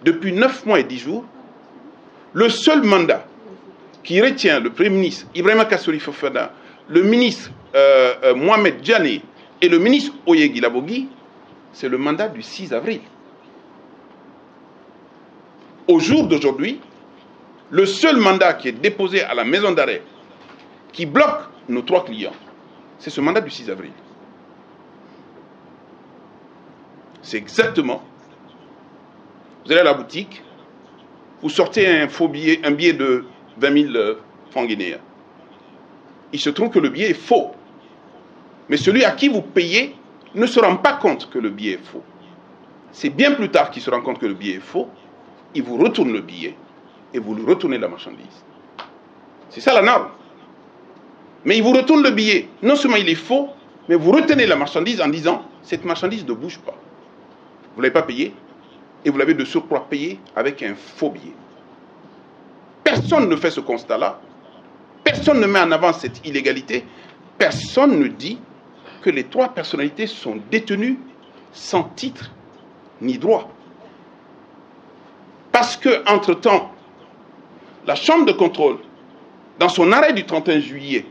depuis 9 mois et 10 jours, le seul mandat qui retient le Premier ministre Ibrahima Kassory Fofana, le ministre Mohamed Djane et le ministre Oyegui Labogui, c'est le mandat du 6 avril. Au jour d'aujourd'hui, le seul mandat qui est déposé à la maison d'arrêt qui bloque nos 3 clients, c'est ce mandat du 6 avril. C'est exactement, vous allez à la boutique, vous sortez un billet de 20 000 francs guinéens. Il se trouve que le billet est faux. Mais celui à qui vous payez ne se rend pas compte que le billet est faux. C'est bien plus tard qu'il se rend compte que le billet est faux. Il vous retourne le billet et vous lui retournez la marchandise. C'est ça la norme. Mais il vous retourne le billet. Non seulement il est faux, mais vous retenez la marchandise en disant « cette marchandise ne bouge pas ». Vous ne l'avez pas payé et vous l'avez de surcroît payé avec un faux billet. Personne ne fait ce constat-là. Personne ne met en avant cette illégalité. Personne ne dit que les 3 personnalités sont détenues sans titre ni droit. Parce que, entre-temps, la Chambre de contrôle, dans son arrêt du 31 juillet,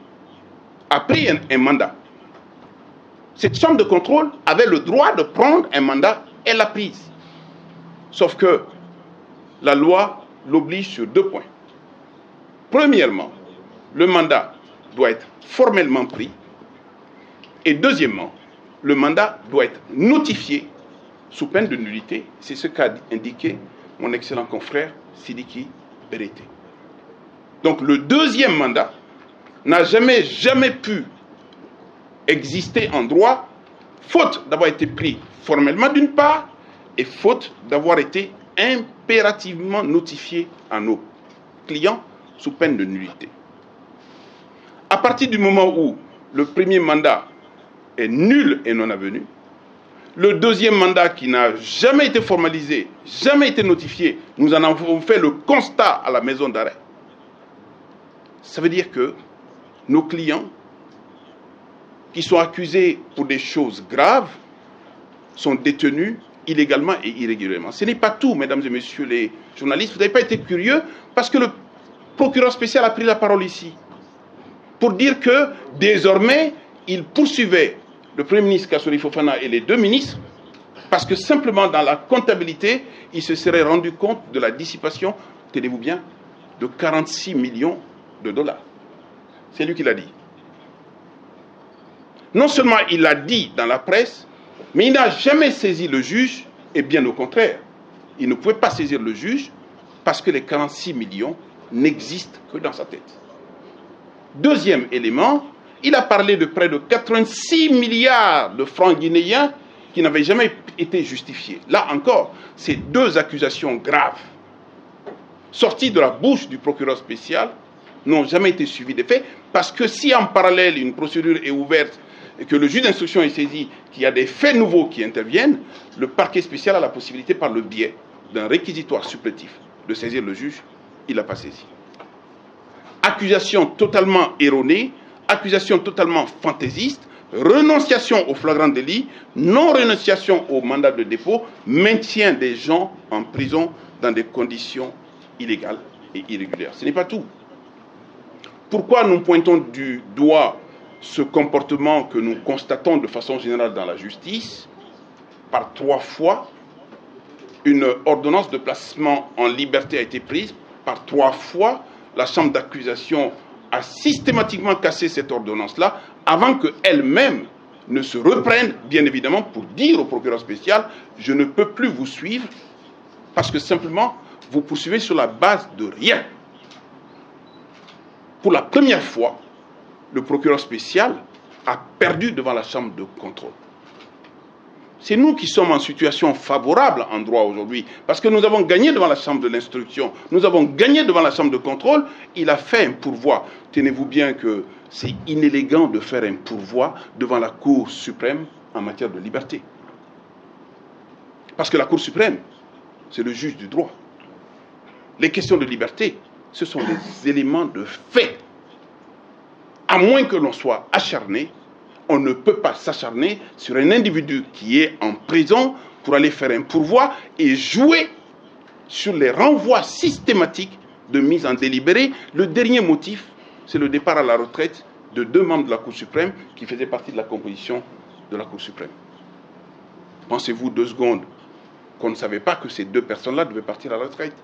a pris un mandat. Cette Chambre de contrôle avait le droit de prendre un mandat, elle l'a prise. Sauf que la loi l'oblige sur 2 points. Premièrement, le mandat doit être formellement pris. Et deuxièmement, le mandat doit être notifié sous peine de nullité. C'est ce qu'a indiqué mon excellent confrère Sidiki Berete. Donc le deuxième mandat n'a jamais pu exister en droit, faute d'avoir été pris formellement d'une part, et faute d'avoir été impérativement notifié à nos clients sous peine de nullité. À partir du moment où le premier mandat est nul et non avenu, le deuxième mandat qui n'a jamais été formalisé, jamais été notifié, nous en avons fait le constat à la maison d'arrêt. Ça veut dire que nos clients qui sont accusés pour des choses graves sont détenus illégalement et irrégulièrement. Ce n'est pas tout, mesdames et messieurs les journalistes. Vous n'avez pas été curieux parce que le procureur spécial a pris la parole ici pour dire que désormais, il poursuivait le Premier ministre Kassory Fofana et les 2 ministres parce que simplement dans la comptabilité, il se serait rendu compte de la dissipation, tenez-vous bien, de 46 millions de dollars. C'est lui qui l'a dit. Non seulement il l'a dit dans la presse, mais il n'a jamais saisi le juge, et bien au contraire, il ne pouvait pas saisir le juge parce que les 46 millions n'existent que dans sa tête. Deuxième élément, il a parlé de près de 86 milliards de francs guinéens qui n'avaient jamais été justifiés. Là encore, ces 2 accusations graves, sorties de la bouche du procureur spécial, n'ont jamais été suivies des faits, parce que si en parallèle une procédure est ouverte et que le juge d'instruction est saisi, qu'il y a des faits nouveaux qui interviennent, le parquet spécial a la possibilité, par le biais d'un réquisitoire supplétif, de saisir le juge. Il n'a pas saisi. Accusation totalement erronée, accusation totalement fantaisiste, renonciation au flagrant délit, non-renonciation au mandat de dépôt, maintien des gens en prison dans des conditions illégales et irrégulières. Ce n'est pas tout. Pourquoi nous pointons du doigt ce comportement que nous constatons de façon générale dans la justice? Par 3 fois, une ordonnance de placement en liberté a été prise. Par 3 fois, la chambre d'accusation a systématiquement cassé cette ordonnance-là avant qu'elle-même ne se reprenne, bien évidemment, pour dire au procureur spécial « je ne peux plus vous suivre parce que simplement, vous poursuivez sur la base de rien ». Pour la première fois, le procureur spécial a perdu devant la chambre de contrôle. C'est nous qui sommes en situation favorable en droit aujourd'hui, parce que nous avons gagné devant la chambre de l'instruction, nous avons gagné devant la chambre de contrôle, il a fait un pourvoi. Tenez-vous bien que c'est inélégant de faire un pourvoi devant la Cour suprême en matière de liberté. Parce que la Cour suprême, c'est le juge du droit. Les questions de liberté, ce sont des éléments de fait. À moins que l'on soit acharné, on ne peut pas s'acharner sur un individu qui est en prison pour aller faire un pourvoi et jouer sur les renvois systématiques de mise en délibéré. Le dernier motif, c'est le départ à la retraite de 2 membres de la Cour suprême qui faisaient partie de la composition de la Cour suprême. Pensez-vous 2 secondes qu'on ne savait pas que ces 2 personnes-là devaient partir à la retraite?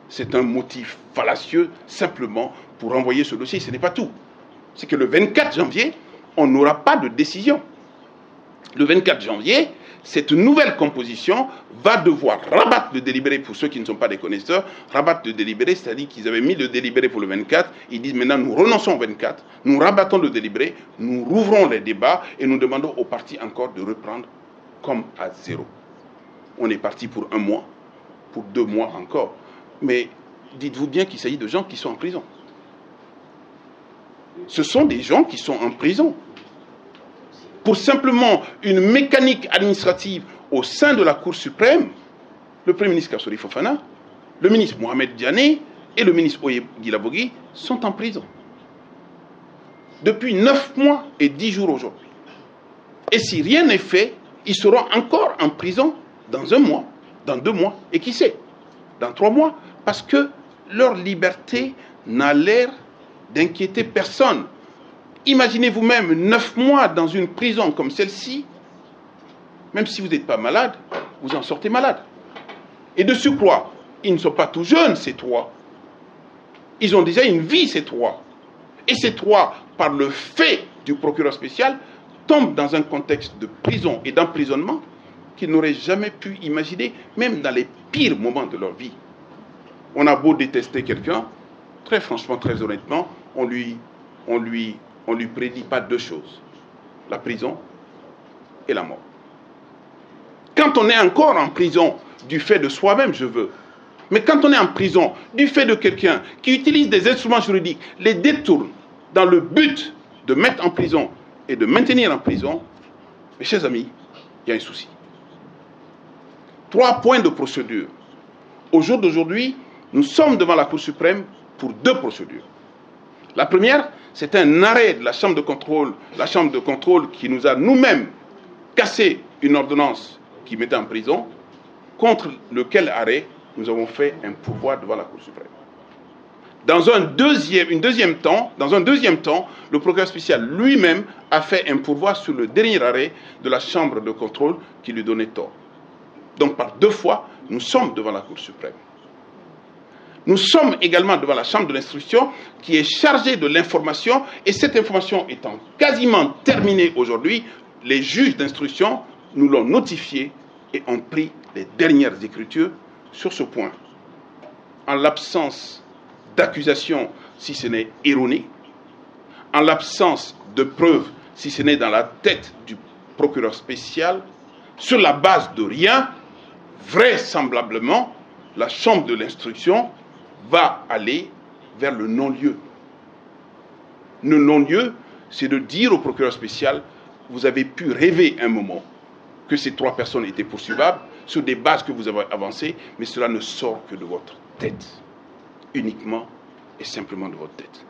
C'est un motif fallacieux simplement pour renvoyer ce dossier. Ce n'est pas tout. C'est que le 24 janvier, on n'aura pas de décision. Le 24 janvier, cette nouvelle composition va devoir rabattre le délibéré, pour ceux qui ne sont pas des connaisseurs, rabattre le délibéré, c'est-à-dire qu'ils avaient mis le délibéré pour le 24, ils disent maintenant nous renonçons au 24, nous rabattons le délibéré, nous rouvrons les débats et nous demandons aux partis encore de reprendre comme à zéro. On est parti pour 1 mois, pour 2 mois encore, mais dites-vous bien qu'il s'agit de gens qui sont en prison. Ce sont des gens qui sont en prison. Pour simplement une mécanique administrative au sein de la Cour suprême, le Premier ministre Kassori Fofana, le ministre Mohamed Diané et le ministre Oye Guilabogui sont en prison. Depuis 9 mois et 10 jours aujourd'hui. Et si rien n'est fait, ils seront encore en prison dans 1 mois, dans 2 mois, et qui sait, dans 3 mois, parce que leur liberté n'a l'air d'inquiéter personne. Imaginez vous-même 9 mois dans une prison comme celle-ci, même si vous n'êtes pas malade, vous en sortez malade. Et de surcroît, ils ne sont pas tout jeunes, ces 3. Ils ont déjà une vie, ces 3. Et ces 3, par le fait du procureur spécial, tombent dans un contexte de prison et d'emprisonnement qu'ils n'auraient jamais pu imaginer, même dans les pires moments de leur vie. On a beau détester quelqu'un, très franchement, très honnêtement, on lui prédit pas 2 choses, la prison et la mort. Quand on est encore en prison du fait de soi-même, je veux, mais quand on est en prison du fait de quelqu'un qui utilise des instruments juridiques, les détourne dans le but de mettre en prison et de maintenir en prison, mes chers amis, il y a un souci. 3 points de procédure. Au jour d'aujourd'hui, nous sommes devant la Cour suprême pour 2 procédures. La première, c'est un arrêt de la Chambre de contrôle qui nous a nous-mêmes cassé une ordonnance qui mettait en prison, contre lequel arrêt nous avons fait un pourvoi devant la Cour suprême. Dans un deuxième temps, le procureur spécial lui-même a fait un pourvoi sur le dernier arrêt de la Chambre de contrôle qui lui donnait tort. Donc par 2 fois, nous sommes devant la Cour suprême. Nous sommes également devant la Chambre de l'instruction qui est chargée de l'information, et cette information étant quasiment terminée aujourd'hui, les juges d'instruction nous l'ont notifié et ont pris les dernières écritures sur ce point. En l'absence d'accusation, si ce n'est erroné, en l'absence de preuves, si ce n'est dans la tête du procureur spécial, sur la base de rien, vraisemblablement, la Chambre de l'instruction va aller vers le non-lieu. Le non-lieu, c'est de dire au procureur spécial, vous avez pu rêver un moment que ces 3 personnes étaient poursuivables sur des bases que vous avez avancées, mais cela ne sort que de votre tête, uniquement et simplement de votre tête.